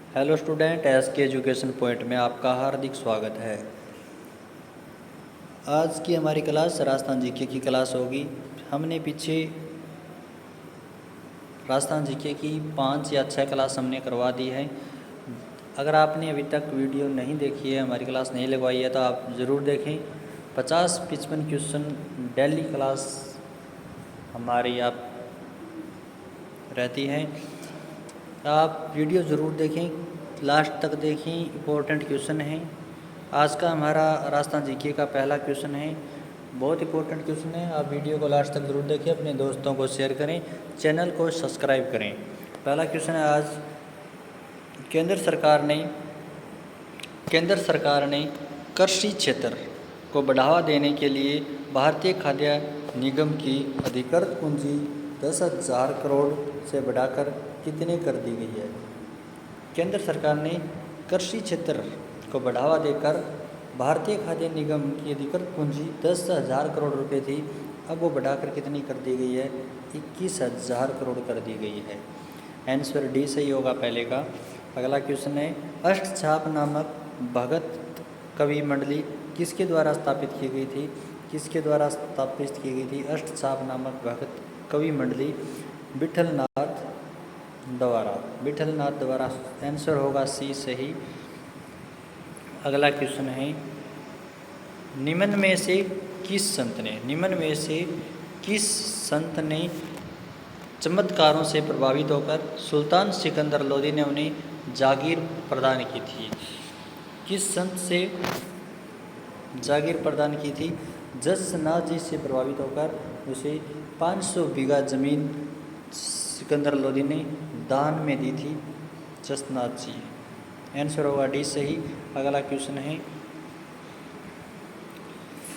Hello student, S के education point में आपका हार्दिक स्वागत है। आज की हमारी क्लास राजस्थान जीके की क्लास होगी। हमने पीछे राजस्थान जीके की 5 या 6 क्लास हमने करवा दी है। अगर आपने अभी तक वीडियो नहीं देखी है, हमारी क्लास नहीं लगवाई है, तो आप ज़रूर देखें। 50-55 क्वेश्चन डेली क्लास हमारी आप रहती है। आप वीडियो ज़रूर देखें, लास्ट तक देखें, इम्पोर्टेंट क्वेश्चन है। आज का हमारा राजस्थान जीके का पहला क्वेश्चन है, बहुत इंपॉर्टेंट क्वेश्चन है। आप वीडियो को लास्ट तक ज़रूर देखें, अपने दोस्तों को शेयर करें, चैनल को सब्सक्राइब करें। पहला क्वेश्चन है आज, केंद्र सरकार ने कृषि क्षेत्र को बढ़ावा देने के लिए भारतीय खाद्य निगम की अधिकृत पूंजी 10,000 करोड़ से बढ़ाकर कितने कर दी गई है। केंद्र सरकार ने कृषि क्षेत्र को बढ़ावा देकर भारतीय खाद्य निगम की अधिकृत पूंजी 10,000 करोड़ रुपए थी, अब वो बढ़ाकर कितनी कर दी गई है, 21,000 करोड़ कर दी गई है। आंसर डी सही होगा पहले का। अगला क्वेश्चन है, अष्टछाप नामक भगत कवि मंडली किसके द्वारा स्थापित की गई थी। किसके द्वारा स्थापित की गई थी अष्टछाप नामक भगत कवि मंडली? विठलनाथ द्वारा। आंसर होगा सी सही। अगला क्वेश्चन है, निम्न में से किस संत ने चमत्कारों से प्रभावित होकर सुल्तान सिकंदर लोदी ने उन्हें जागीर प्रदान की थी। किस संत से जागीर प्रदान की थी? जसनाथ जी से प्रभावित होकर उसे 500 बीघा जमीन सिकंदर लोदी ने दान में दी थी, जसनाथ जी। आंसर होगा डी सही। अगला क्वेश्चन है,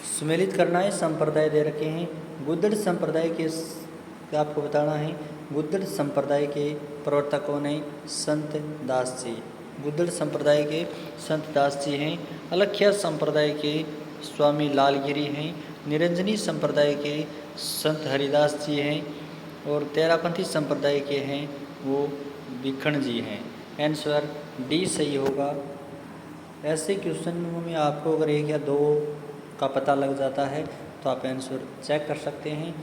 सुमेलित करना है, संप्रदाय दे रखे हैं। गुद्दड़ संप्रदाय के आपको बताना है, गुद्दड़ संप्रदाय के प्रवर्तक कौन है? संत दास जी। गुद्दड़ संप्रदाय के संत दास जी हैं। अलख्या संप्रदाय के स्वामी लालगिरी हैं। निरंजनी संप्रदाय के संत हरिदास जी हैं। और तेरापंथी संप्रदाय के हैं वो भिखण जी हैं। आंसर डी सही होगा। ऐसे क्वेश्चन में आपको अगर 1 या 2 का पता लग जाता है तो आप आंसर चेक कर सकते हैं।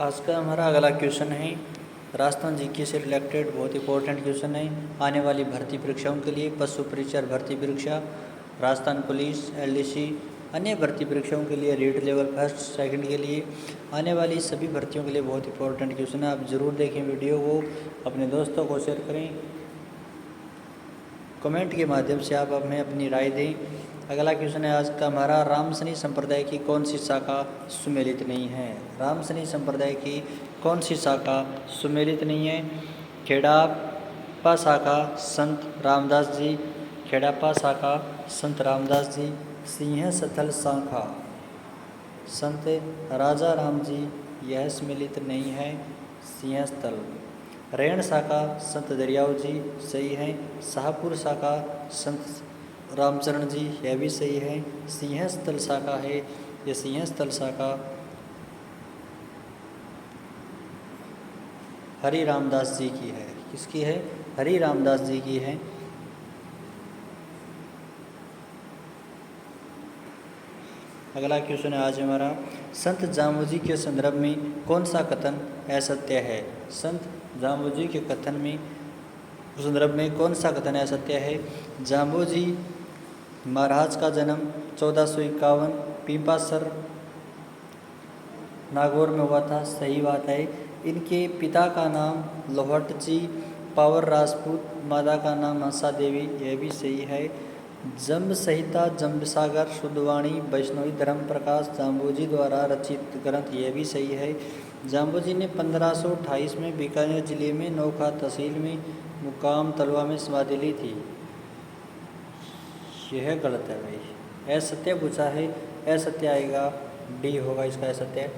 आज का हमारा अगला क्वेश्चन है, राजस्थान जीके से रिलेटेड बहुत इंपॉर्टेंट क्वेश्चन है। आने वाली भर्ती परीक्षाओं के लिए पशु परिचर भर्ती परीक्षा, राजस्थान पुलिस, एलडीसी, अन्य भर्ती परीक्षाओं के लिए रीड लेवल फर्स्ट सेकंड के लिए आने वाली सभी भर्तियों के लिए बहुत इंपॉर्टेंट क्वेश्चन है। आप ज़रूर देखें वीडियो को, अपने दोस्तों को शेयर करें, कमेंट के माध्यम से आप हमें अपनी राय दें। अगला क्वेश्चन है आज का हमारा, रामसनी संप्रदाय की कौन सी शाखा सुमेलित नहीं है। रामसनी संप्रदाय की कौन सी शाखा सुमेलित नहीं है? खेड़ापा शाखा संत रामदास जी, खेड़ापा शाखा संत रामदास जी। सिंह स्थल शाखा संत राजा राम जी, यह सुमेलित नहीं है, सिंह स्थल। रेण शाखा संत दरियाव जी, सही है। शाहपुर शाखा संत रामचरण जी, यह भी सही है। सिंह स्थल शाखा है, यह सिंह स्थल शाखा हरि रामदास जी की है। किसकी है? हरि रामदास जी की है। अगला क्वेश्चन है आज हमारा, संत जामोजी के संदर्भ में कौन सा कथन असत्य है। संत जाम्बोजी के कथन में संदर्भ में कौन सा कथन असत्य है? जाम्बोजी महाराज का जन्म 1451 पीपासर नागौर में हुआ था, सही बात है। इनके पिता का नाम लोहट जी पावर राजपूत, माता का नाम हंसा देवी, यह भी सही है। जम्ब संहिता, जम्ब सागर, शुद्धवाणी, वैष्णवी धर्म प्रकाश जाम्बोजी द्वारा रचित ग्रंथ, यह भी सही है। जाम्बोजी ने 1528 में बीकानेर जिले में नौखा तहसील में मुकाम तलवा में समाधि ली थी, यह गलत है भाई। असत्य पूछा है, असत्य आएगा, डी होगा इसका असत्य।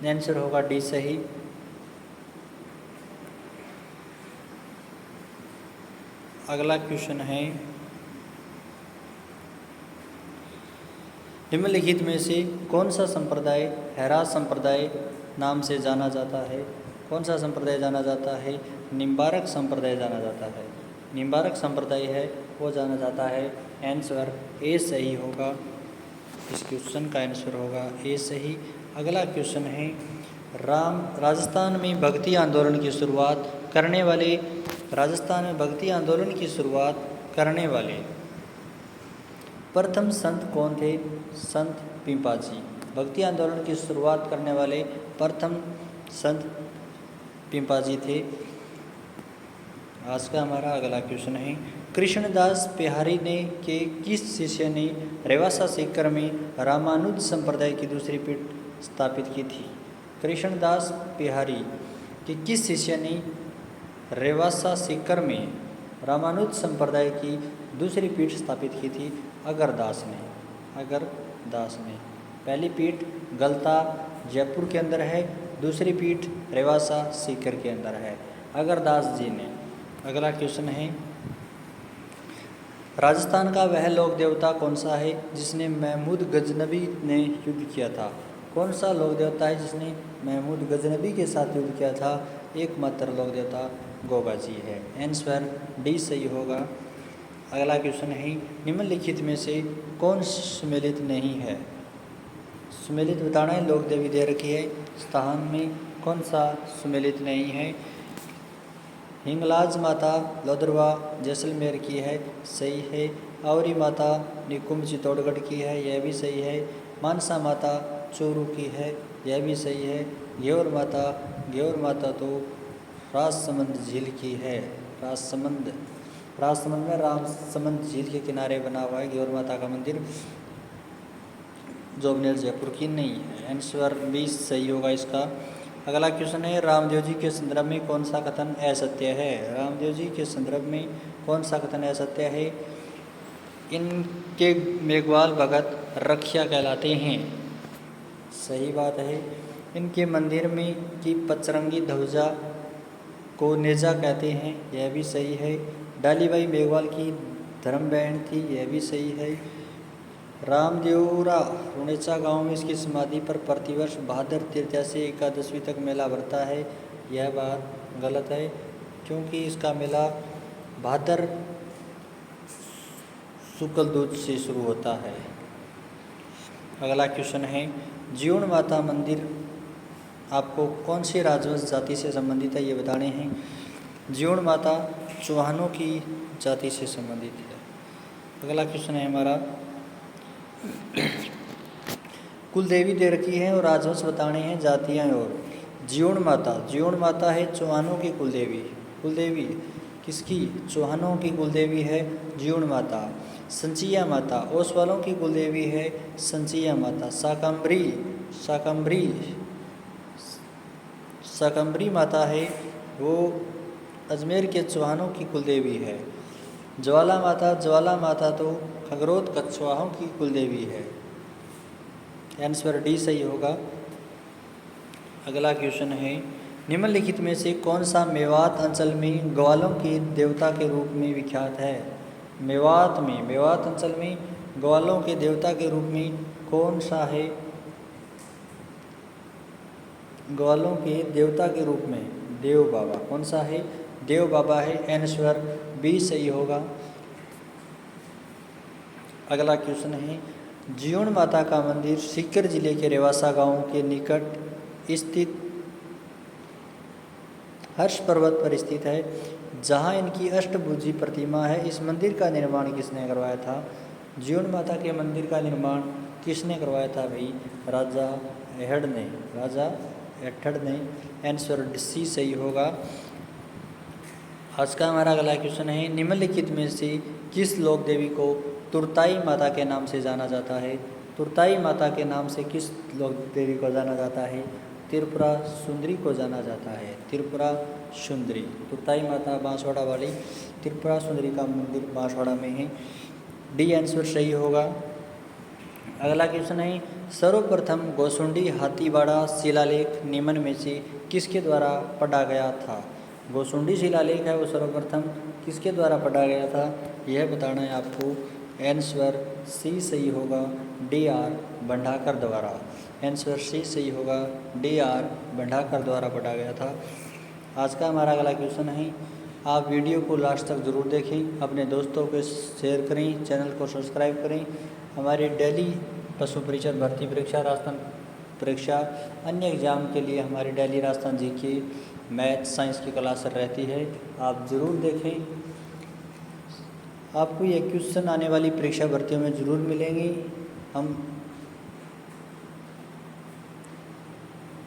आंसर होगा डी सही। अगला क्वेश्चन है, निम्नलिखित में से कौन सा संप्रदाय हैरात संप्रदाय नाम से जाना जाता है। कौन सा संप्रदाय जाना जाता है? निम्बारक संप्रदाय जाना जाता है। निम्बारक संप्रदाय है वो जाना जाता है। आंसर ए सही होगा। इस क्वेश्चन का आंसर होगा ए सही। अगला क्वेश्चन है, राजस्थान में भक्ति आंदोलन की शुरुआत करने वाले प्रथम संत कौन थे? संत पिंपाजी। भक्ति आंदोलन की शुरुआत करने वाले प्रथम संत पिंपाजी थे। आज का हमारा अगला क्वेश्चन है, कृष्णदास बिहारी ने के किस शिष्य ने रेवासा सीकर में रामानुज संप्रदाय की दूसरी पीठ स्थापित की थी? कृष्णदास बिहारी के किस शिष्य ने रेवासा सीकर में रामानुज संप्रदाय की दूसरी पीठ स्थापित की थी? अगरदास ने। पहली पीठ गलता जयपुर के अंदर है, दूसरी पीठ रेवासा सीकर के अंदर है, अगरदास जी ने। अगला क्वेश्चन है, राजस्थान का वह लोक देवता कौन सा है जिसने महमूद गजनबी ने युद्ध किया था? कौन सा लोक देवता है जिसने महमूद गजनबी के साथ युद्ध किया था? एकमात्र लोक देवता गोगा जी है। आंसर डी सही होगा। अगला क्वेश्चन है, निम्नलिखित में से कौन सुमेलित नहीं है? सुमेलित बताना है। लोक देवी दे रखी है, स्थान में कौन सा सुमेलित नहीं है? हिंगलाज माता लोदरवा जैसलमेर की है, सही है। आवरी माता निकुंभ चित्तौड़गढ़ की है, यह भी सही है। मानसा माता चूरू की है, यह भी सही है। घेवर माता तो राजसमंद झील की है। राजसमंद में रामसमंद झील के किनारे बना हुआ है घेवर माता का मंदिर, जोबनेर जयपुर की नहीं है। आंसर 20 सही होगा इसका। अगला क्वेश्चन है, रामदेव जी के संदर्भ में कौन सा कथन असत्य है? रामदेव जी के संदर्भ में कौन सा कथन असत्य है? इनके मेघवाल भगत रखिया कहलाते हैं, सही बात है। इनके मंदिर में की पचरंगी ध्वजा को नेजा कहते हैं, यह भी सही है। डालीबाई मेघवाल की धर्म बहन थी, यह भी सही है। रामदेवरा रुणेचा गांव में इसकी समाधि पर प्रतिवर्ष भाद्र तृतीया से एकादशवी तक मेला भरता है, यह बात गलत है क्योंकि इसका मेला भाद्र शुक्ल दूज से शुरू होता है। अगला क्वेश्चन है, जीवन माता मंदिर आपको कौन सी राजवंश जाति से संबंधित है ये बताने हैं। जीवन माता चौहानों की जाति से संबंधित है। अगला क्वेश्चन है हमारा, कुल देवी दे रखी है और राजवंश बताने हैं, जातियाँ और। जीवन माता है चौहानों की कुलदेवी किसकी? चौहानों की कुलदेवी है जीवन माता। संचिया माता ओसवालों की कुलदेवी है, संचिया माता। शाकंभरी माता है वो अजमेर के चौहानों की कुलदेवी है। ज्वाला माता तो खगरोद कछवाहों की कुलदेवी है। आंसर डी सही होगा। अगला क्वेश्चन है, निम्नलिखित में से कौन सा मेवात अंचल में ग्वालों के देवता के रूप में विख्यात है? मेवात अंचल में ग्वालों के देवता के रूप में कौन सा है? ग्वालों के देवता के रूप में देव बाबा। कौन सा है? देव बाबा है। आंसर बी सही होगा। अगला क्वेश्चन है, जीवन माता का मंदिर सीकर जिले के रेवासा गांव के निकट स्थित हर्ष पर्वत पर स्थित है, जहां इनकी अष्टभुजी प्रतिमा है। इस मंदिर का निर्माण किसने करवाया था? जीवन माता के मंदिर का निर्माण किसने करवाया था भाई? राजा एठड़ ने। आंसर सी सही होगा। आज का हमारा अगला क्वेश्चन है, निम्नलिखित में से किस लोक देवी को तुरताई माता के नाम से जाना जाता है? तुरताई माता के नाम से किस लोक देवी को जाना जाता है? त्रिपुरा सुंदरी को जाना जाता है। त्रिपुरा सुंदरी, तुरताई माता बांसवाड़ा वाली त्रिपुरा सुंदरी का मंदिर बांसवाड़ा में है। डी आंसर सही होगा। अगला क्वेश्चन है, सर्वप्रथम गोसुंडी हाथीवाड़ा शिलालेख निम्न में से किसके द्वारा पढ़ा गया था? गोसुंडी शिलालेख है वो सर्वप्रथम किसके द्वारा पढ़ा गया था यह बताना है आपको। आंसर सी सही होगा, डी आर भंडाकर द्वारा। आंसर सी सही होगा, डी आर भंडारकर द्वारा पढ़ा गया था। आज का हमारा अगला क्वेश्चन है, आप वीडियो को लास्ट तक ज़रूर देखें, अपने दोस्तों को शेयर करें, चैनल को सब्सक्राइब करें। हमारी डेली पशु परिषद भर्ती परीक्षा, राजस्थान परीक्षा, अन्य एग्जाम के लिए हमारी daily Rajasthan GK, math, science की क्लास रहती है, आप ज़रूर देखें। आपको ये क्वेश्चन आने वाली परीक्षा भर्तियों में ज़रूर मिलेंगे। हम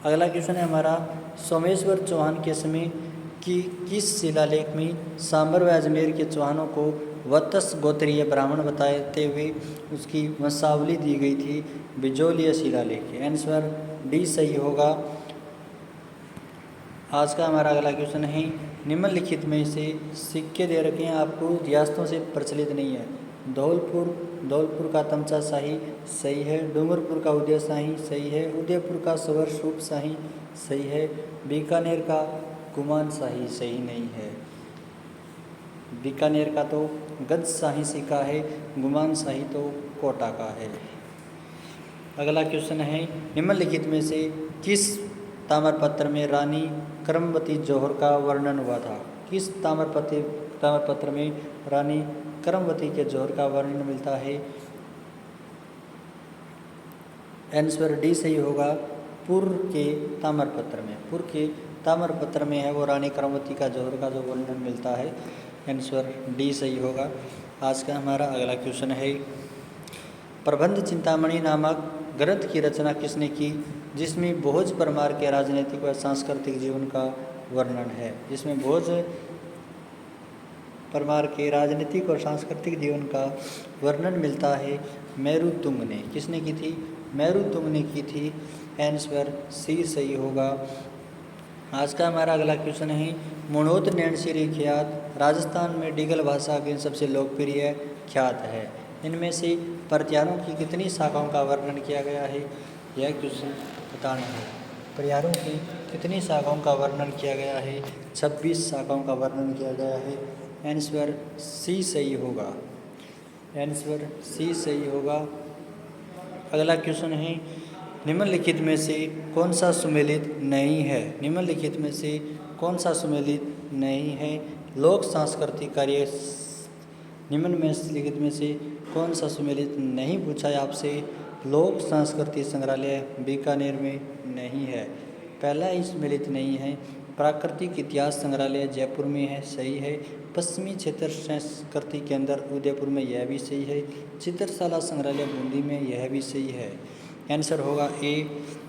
अगला क्वेश्चन है हमारा, सोमेश्वर चौहान के समय की किस शिलालेख में सांबर व अजमेर के चौहानों को वत्स गोत्रीय ब्राह्मण बताते हुए उसकी वंशावली दी गई थी? बिजोलिया शिलालेख। आंसर डी सही होगा। आज का हमारा अगला क्वेश्चन है, निम्नलिखित में से सिक्के दे रखे हैं, आपको रियासतों से प्रचलित नहीं है। धौलपुर का तमचा शाही सही है, डूंगरपुर का उदय शाही सही है, उदयपुर का सवर सूप शाही सही है, बीकानेर का गुमान शाही सही नहीं है। बीकानेर का तो गज शाही सिक्का है, गुमान शाही तो कोटा का है। अगला क्वेश्चन है, निम्नलिखित में से किस ताम्रपत्र में रानी करमवती जौहर का वर्णन हुआ था? किस ताम्रपत्र में रानी करमवती के जौहर का वर्णन मिलता है? आंसर डी सही होगा, पूर्व के ताम्रपत्र में है वो रानी करमवती का जौहर का जो वर्णन मिलता है। आंसर डी सही होगा। आज का हमारा अगला क्वेश्चन है, प्रबंध चिंतामणि नामक ग्रंथ की रचना किसने की, जिसमें भोज परमार के राजनीतिक व सांस्कृतिक जीवन का वर्णन है? जिसमें भोज परमार के राजनीतिक और सांस्कृतिक जीवन का वर्णन मिलता है, मेरुतुंग ने। किसने की थी? मेरुतुंग ने की थी। आंसर सी सही होगा। आज का हमारा अगला क्वेश्चन है, मनोत नैणसीरी ख्यात राजस्थान में डीगल भाषा के सबसे लोकप्रिय ख्यात है। इनमें से प्रत्यारों की कितनी शाखाओं का वर्णन किया गया है? यह क्वेश्चन बताना है। प्रत्यारों की कितनी शाखाओं का वर्णन किया गया है? 26 शाखाओं का वर्णन किया गया है। आंसर सी सही होगा। आंसर सी सही होगा। अगला क्वेश्चन है, निम्नलिखित में से कौन सा सुमेलित नहीं है? निम्नलिखित में से कौन सा सुमेलित नहीं है? लोक सांस्कृतिक कार्य निम्नलिखित में से कौन सा सुमेलित नहीं पूछा है आपसे? लोक संस्कृति संग्रहालय बीकानेर में नहीं है, पहला ही सुमेलित नहीं है। प्राकृतिक इतिहास संग्रहालय जयपुर में है, सही है। पश्चिमी क्षेत्र संस्कृति केंद्र उदयपुर में, यह भी सही है। चित्रशाला संग्रहालय बूंदी में, यह भी सही है। आंसर होगा ए।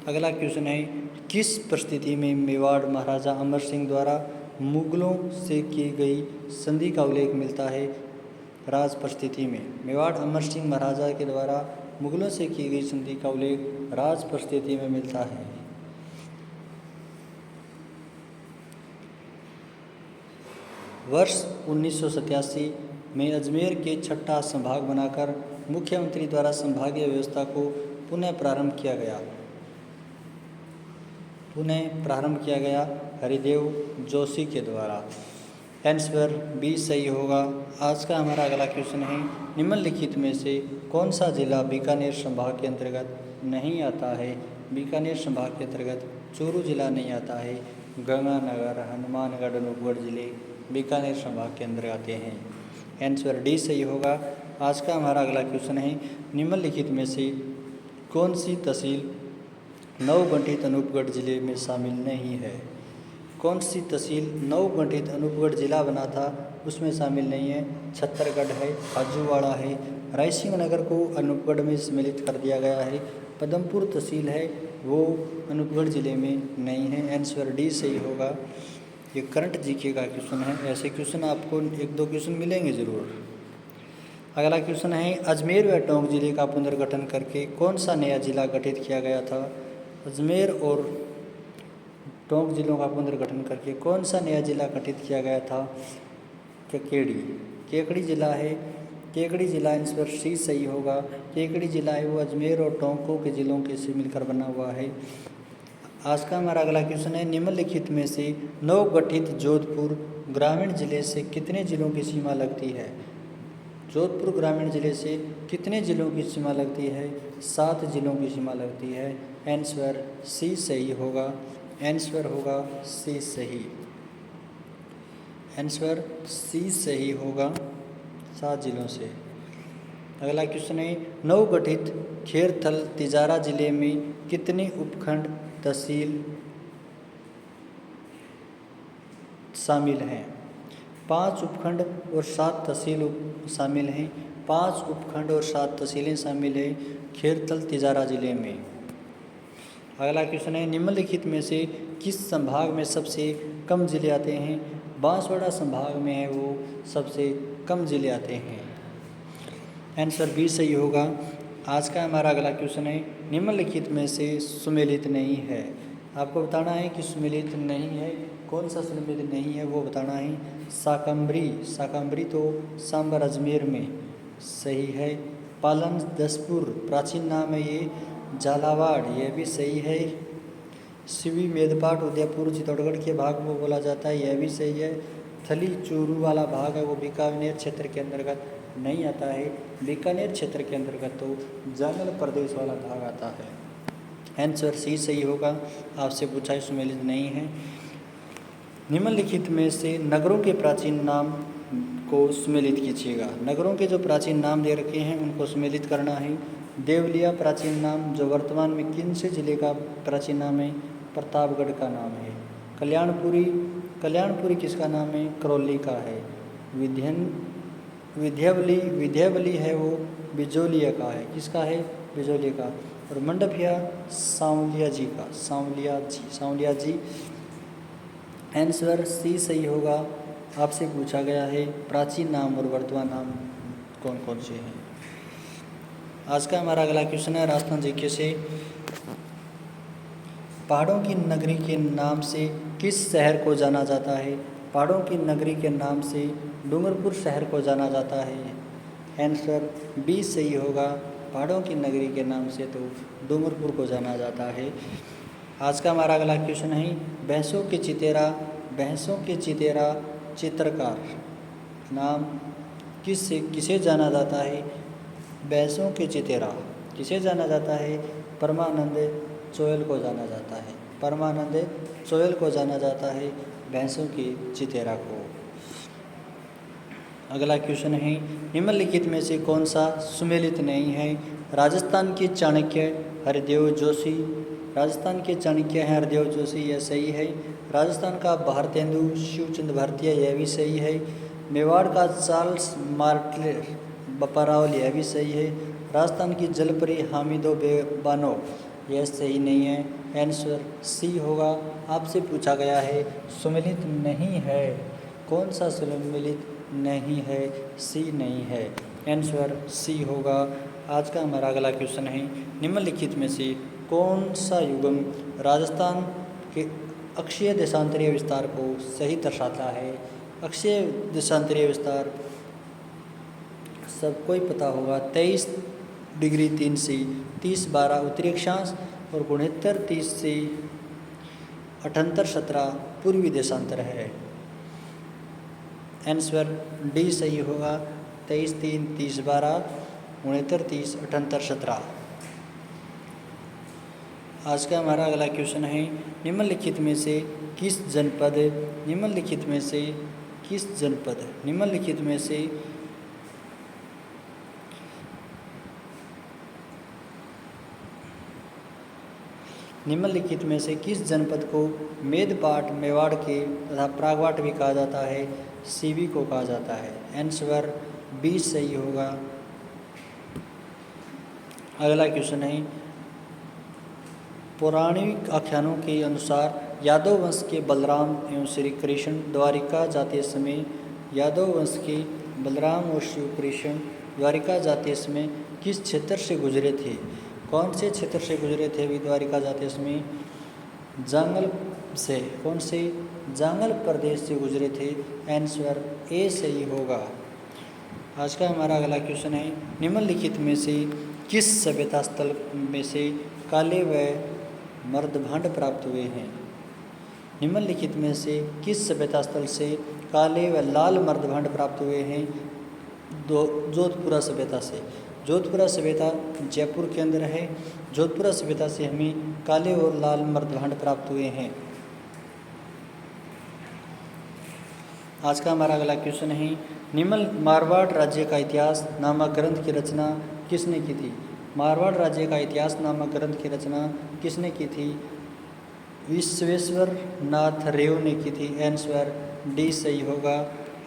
अगला क्वेश्चन है, किस परिस्थिति में मेवाड़ महाराजा अमर सिंह द्वारा मुगलों से की गई संधि का उल्लेख मिलता है? राज परिस्थिति में मेवाड़ अमर सिंह महाराजा के द्वारा मुगलों से की गई संधि का उल्लेख राज परिस्थिति में मिलता है। वर्ष 1987 में अजमेर के छठा संभाग बनाकर मुख्यमंत्री द्वारा संभागीय व्यवस्था को पुनः प्रारंभ किया गया हरिदेव जोशी के द्वारा। आंसर बी सही होगा। आज का हमारा अगला क्वेश्चन है, निम्नलिखित में से कौन सा जिला बीकानेर संभाग के अंतर्गत नहीं आता है? बीकानेर संभाग के अंतर्गत चूरू जिला नहीं आता है। गंगानगर, हनुमानगढ़, अनूपगढ़ जिले बीकानेर संभाग के अंदर आते हैं। आंसर डी सही होगा। आज का हमारा अगला क्वेश्चन है, निम्नलिखित में से कौन सी तहसील नवगठित अनूपगढ़ जिले में शामिल नहीं है? कौन सी तहसील नवगठित अनूपगढ़ जिला बना था उसमें शामिल नहीं है? छत्तरगढ़ है, खाजूवाड़ा है, रायसिंह नगर को अनूपगढ़ में सम्मिलित कर दिया गया है। पदमपुर तहसील है वो अनूपगढ़ जिले में नहीं है। आंसर डी सही होगा। ये करंट जीके का क्वेश्चन है, ऐसे क्वेश्चन आपको 1-2 क्वेश्चन मिलेंगे ज़रूर। अगला क्वेश्चन है, अजमेर व टोंक जिले का पुनर्गठन करके कौन सा नया जिला गठित किया गया था? अजमेर और टोंक जिलों का पुनर्गठन करके कौन सा नया जिला गठित किया गया था? केकड़ी जिला है। केकड़ी जिला आंसर सी सही होगा। केकड़ी जिला है वो अजमेर और टोंकों के जिलों के से मिलकर बना हुआ है। आज का हमारा अगला क्वेश्चन है, निम्नलिखित में से नवगठित जोधपुर ग्रामीण जिले से कितने जिलों की सीमा लगती है? जोधपुर ग्रामीण जिले से कितने जिलों की सीमा लगती है? 7 जिलों की सीमा लगती है। आंसर सी सही होगा। आंसर होगा सी सही। आंसर सी सही होगा 7 जिलों से। अगला क्वेश्चन है, नवगठित खेरथल तिजारा जिले में कितने उपखंड तहसील शामिल हैं? 5 उपखंड और 7 तहसील शामिल हैं। 5 उपखंड और 7 तहसीलें शामिल हैं खेरथल तिजारा जिले में। अगला क्वेश्चन है, निम्नलिखित में से किस संभाग में सबसे कम जिले आते हैं? बांसवाड़ा संभाग में है वो सबसे कम जिले आते हैं। आंसर बी सही होगा। आज का हमारा अगला क्वेश्चन है, निम्नलिखित में से सुमेलित नहीं है। आपको बताना है कि सुमेलित नहीं है, कौन सा सुमेलित नहीं है वो बताना है। शाकंभरी, शाकंभरी तो सांबर अजमेर में सही है। पालन दसपुर प्राचीन नाम है ये झालावाड़, यह भी सही है। शिवी मेदपाट उदयपुर चित्तौड़गढ़ के भाग में बोला जाता है, यह भी सही है। थली चूरू वाला भाग है वो बीकानेर क्षेत्र के अंतर्गत नहीं आता है। बीकानेर क्षेत्र के अंतर्गत तो जंगल प्रदेश वाला भाग आता है। आंसर सी सही होगा। आपसे पूछा है सुमेलित नहीं है। निम्नलिखित में से नगरों के प्राचीन नाम को सुमेलित कीजिएगा। नगरों के जो प्राचीन नाम दे रखे हैं उनको सुमेलित करना है। देवलिया प्राचीन नाम जो वर्तमान में किनसे जिले का प्राचीन नाम है? प्रतापगढ़ का नाम है। कल्याणपुरी, कल्याणपुरी किसका नाम है? करौली का है। विंध्यावली, विंध्यावली है वो बिजोलिया का है। किसका है? बिजोलिया का। और मंडपिया सांवलिया जी का, सांवलिया जी। आंसर सी सही होगा। आपसे पूछा गया है प्राचीन नाम और वर्तमान नाम कौन कौन से हैं। आज का हमारा अगला क्वेश्चन है राजस्थान जीके से, पहाड़ों की नगरी के नाम से किस शहर को जाना जाता है? पहाड़ों की नगरी के नाम से डूंगरपुर शहर को जाना जाता है। आंसर बी सही होगा। पहाड़ों की नगरी के नाम से तो डूंगरपुर को जाना जाता है। आज का हमारा अगला क्वेश्चन है, भैंसों के चितेरा चित्रकार नाम किसे जाना जाता है? भैंसों के चितेरा किसे जाना जाता है? परमानंद चोयल को जाना जाता है। परमानंद चोयल को जाना जाता है भैंसों के चितेरा को। अगला क्वेश्चन है, निम्नलिखित में से कौन सा सुमेलित नहीं है? राजस्थान के चाणक्य हरिदेव जोशी, राजस्थान के चाणक्य हैं हरिदेव जोशी, यह सही है। राजस्थान का भारतेंदु शिवचंद भारतीय, यह भी सही है। मेवाड़ का चार्ल्स मार्टले बपारावल, यह भी सही है। राजस्थान की जलपरी हामिदो बानो, यह सही नहीं है। आंसर सी होगा। आपसे पूछा गया है सुमेलित नहीं है, कौन सा सुमेलित नहीं है? सी नहीं है। आंसर सी होगा। आज का हमारा अगला क्वेश्चन है, निम्नलिखित में से कौन सा युग्म राजस्थान के अक्षीय देशांतरीय विस्तार को सही दर्शाता है? अक्षीय देशांतरीय विस्तार सबको ही पता होगा, 23 डिग्री 3 से 30-12 उत्तरी अक्षांश और 69 30 से 78 17 पूर्वी देशांतर है। आंसर डी सही होगा। 23 3 30 12 69 30 78 17। आज का हमारा अगला क्वेश्चन है, निम्नलिखित में से किस जनपद निम्नलिखित में से किस जनपद निम्नलिखित में से निम्नलिखित में से किस जनपद को मेदपाट मेवाड़ के तथा प्रागवाट भी कहा जाता है? सीवी को कहा जाता है। आंसर बी सही होगा। अगला क्वेश्चन है, पौराणिक आख्यानों के अनुसार यादव वंश के बलराम एवं श्री कृष्ण द्वारिका जाते समय यादव वंश के बलराम और श्री कृष्ण द्वारिका जाते समय किस क्षेत्र से गुजरे थे? कौन से क्षेत्र से गुजरे थे वे द्वारिका जाते समय? जंगल से। कौन से? जंगल प्रदेश से गुजरे थे। आंसर ए सही होगा। आज का हमारा अगला क्वेश्चन है, निम्नलिखित में से किस सभ्यता स्थल में से काले व मर्दभांड प्राप्त हुए हैं? निम्नलिखित में से किस सभ्यता स्थल से काले व लाल मर्दभांड प्राप्त हुए हैं? जोधपुरा सभ्यता से। जोधपुरा सभ्यता जयपुर के अंदर है। जोधपुरा सभ्यता से हमें काले और लाल मृदभांड प्राप्त हुए हैं। आज का हमारा अगला क्वेश्चन है, निम्न मारवाड़ राज्य का इतिहास नामक ग्रंथ की रचना किसने की थी? मारवाड़ राज्य का इतिहास नामक ग्रंथ की रचना किसने की थी? विश्वेश्वर नाथ रेव ने की थी। आंसर डी सही होगा।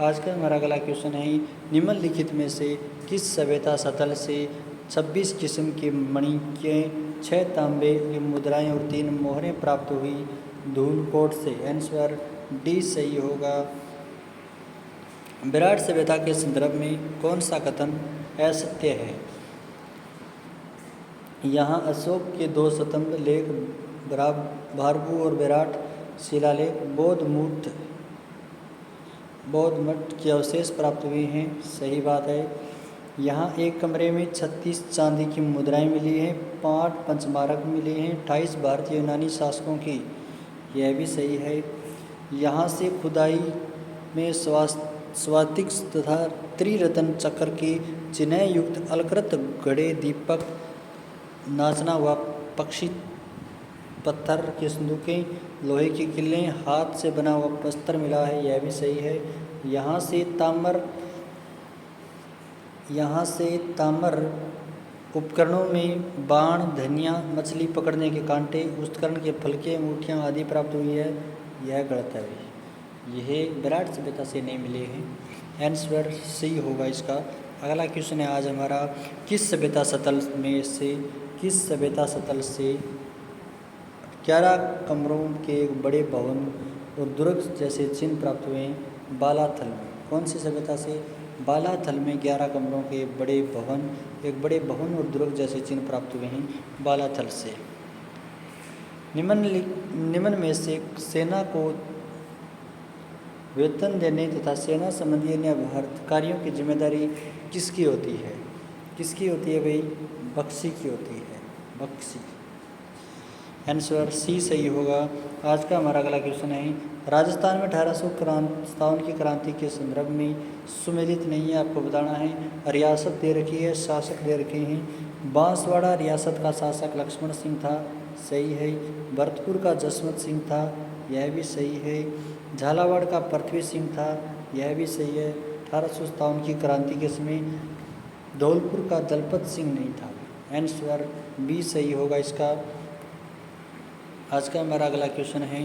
आज का हमारा अगला क्वेश्चन है, निम्नलिखित में से किस सभ्यता स्थल से 26 किस्म के मणिकें, 6 तांबे की मुद्राएं और 3 मोहरें प्राप्त हुई? धूलकोट से। आंसर डी सही होगा। विराट सभ्यता के संदर्भ में कौन सा कथन असत्य है? यहाँ अशोक के 2 स्तंभ लेख, भारगु और विराट शिलालेख, बौद्ध मठ के अवशेष प्राप्त हुए हैं। सही बात है। यहाँ एक कमरे में 36 चांदी की मुद्राएं मिली हैं, 5 पंचमारक मिले हैं, 28 भारतीय यूनानी शासकों की। यह भी सही है। यहाँ से खुदाई में स्वातिक तथा त्रिरत्न चक्र के चिन्ह युक्त अलकृत घड़े, दीपक, नाचना हुआ पक्षी, पत्थर के संदूकें, लोहे की किल्लें, हाथ से बना हुआ बस्तर मिला है। यह भी सही है। यहाँ से ताम्र उपकरणों में बाण, धनिया, मछली पकड़ने के कांटे, उपकरण के फलके, अंगूठियाँ आदि प्राप्त हुई है। यह गलत है। यह विराट सभ्यता से नहीं मिले हैं। आंसर सही होगा इसका। अगला क्वेश्चन है आज हमारा, किस सभ्यता स्थल से 11 कमरों के एक बड़े भवन और दुर्ग जैसे चिन्ह प्राप्त हुए हैं? बालाथल में। कौन सी सभ्यता से? बालाथल में 11 कमरों के एक बड़े भवन और दुर्ग जैसे चिन्ह प्राप्त हुए हैं बालाथल से। निम्न में से सेना को वेतन देने तथा सेना संबंधी अन्य कार्यों की जिम्मेदारी किसकी होती है? किसकी होती है भाई? बख्शी की होती है। बख्शी। आंसर सी सही होगा। आज का हमारा अगला क्वेश्चन है, राजस्थान में 1857 की क्रांति के संदर्भ में सुमेलित नहीं है, आपको बताना है। रियासत दे रखी है, शासक दे रखे हैं। बांसवाड़ा रियासत का शासक लक्ष्मण सिंह था। सही है। भरतपुर का जसवंत सिंह था। यह भी सही है। झालावाड़ का पृथ्वी सिंह था। यह भी सही है। 1857 की क्रांति के समय धौलपुर का दलपत सिंह नहीं था। आंसर बी सही होगा इसका। आज का हमारा अगला क्वेश्चन है,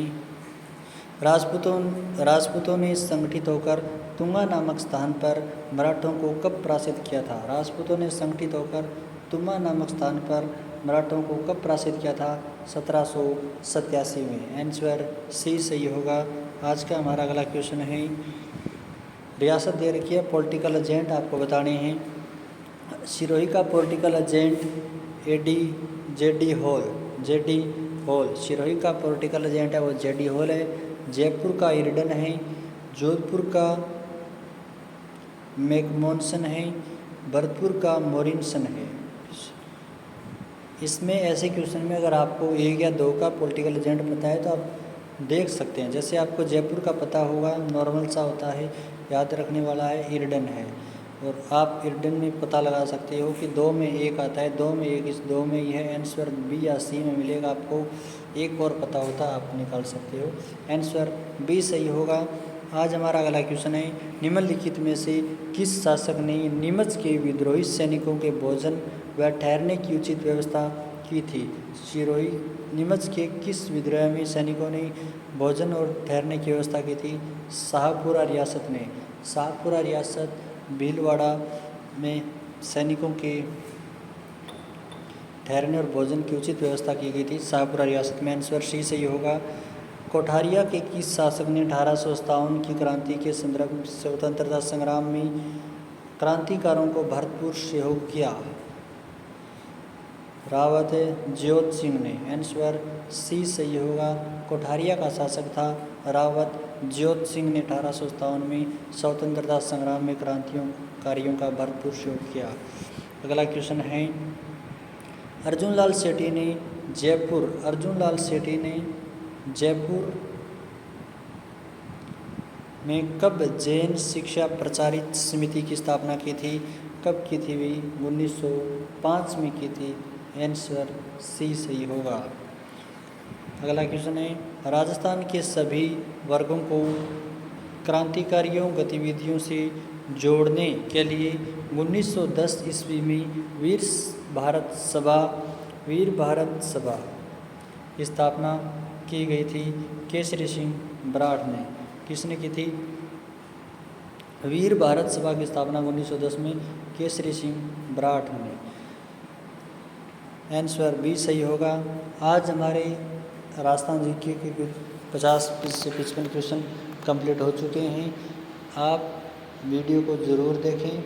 राजपूतों ने संगठित होकर तुंगा नामक स्थान पर मराठों को कब पराजित किया था? राजपूतों ने संगठित होकर तुंगा नामक स्थान पर मराठों को कब पराजित किया था? 1787 में। आंसर सी सही होगा। आज का हमारा अगला क्वेश्चन है, रियासत दे रखी है, पॉलिटिकल एजेंट आपको बताने हैं। सिरोही का political agent JD hall. Sirohi का पॉलिटिकल एजेंट है वो जेडी हॉल है। जयपुर का इरडन है। जोधपुर का मैकमोनसन है। भरतपुर का मोरिनसन है। इसमें ऐसे क्वेश्चन में अगर आपको 1 या 2 का पॉलिटिकल एजेंट पता है तो आप देख सकते हैं। जैसे आपको जयपुर का पता होगा, नॉर्मल सा होता है, याद रखने वाला है, इरडन है। और आप इरडन में पता लगा सकते हो कि 2 में 1 आता है, 2 में 1, इस 2 में यह आंसर बी या सी में मिलेगा। आपको एक और पता होता है, आप निकाल सकते हो। आंसर बी सही होगा। आज हमारा अगला क्वेश्चन है, निम्नलिखित में से किस शासक ने नीमच के विद्रोही सैनिकों के भोजन व ठहरने की उचित व्यवस्था की थी? सिरोही नीमच के किस विद्रोह में सैनिकों ने भोजन और ठहरने की व्यवस्था की थी? शाहपुरा रियासत ने। शाहपुरा रियासत भीलवाड़ा में सैनिकों के ठहरने और भोजन की उचित व्यवस्था की गई थी, शाहपुरा रियासत में। आंसर सी सही होगा। कोठारिया के किस शासक ने 1857 की क्रांति के संदर्भ में स्वतंत्रता संग्राम में क्रांतिकारों को भरपूर सहयोग किया? रावत ज्योत सिंह ने। आंसर सी सही होगा। कोठारिया का शासक था रावत ज्योत सिंह ने 1857 में स्वतंत्रता संग्राम में क्रांतिकारियों का भरपूर सहयोग किया। अगला क्वेश्चन है, अर्जुन लाल सेठी ने जयपुर में कब जैन शिक्षा प्रचारित समिति की स्थापना की थी? कब की थी भी? 1905 में की थी। आंसर सी सही होगा। अगला क्वेश्चन है, राजस्थान के सभी वर्गों को क्रांतिकारियों गतिविधियों से जोड़ने के लिए 1910 ईस्वी में वीर भारत सभा की स्थापना की गई थी। केसरी सिंह बराड़ ने। किसने की थी? वीर भारत सभा की स्थापना 1910 में केसरी सिंह बराड़ ने। आंसर बी सही होगा। आज हमारे राजस्थान जीके के 50 से 55 क्वेश्चन कंप्लीट हो चुके हैं। आप वीडियो को ज़रूर देखें,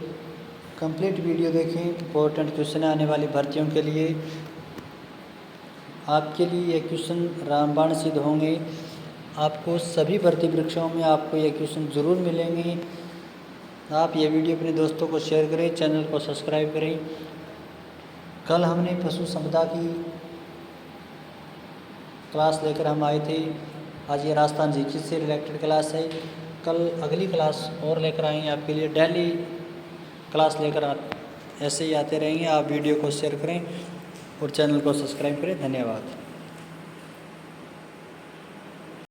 कंप्लीट वीडियो देखें। इंपॉर्टेंट क्वेश्चन आने वाली भर्तियों के लिए आपके लिए ये क्वेश्चन रामबाण सिद्ध होंगे। आपको सभी भर्ती परीक्षाओं में आपको ये क्वेश्चन ज़रूर मिलेंगे। आप ये वीडियो अपने दोस्तों को शेयर करें, चैनल को सब्सक्राइब करें। कल हमने पशु संपदा की क्लास लेकर हम आए थे। आज ये राजस्थान जीके से रिलेटेड क्लास है। कल अगली क्लास और लेकर आएंगे आपके लिए। डेली क्लास लेकर ऐसे ही आते रहेंगे। आप वीडियो को शेयर करें और चैनल को सब्सक्राइब करें। धन्यवाद।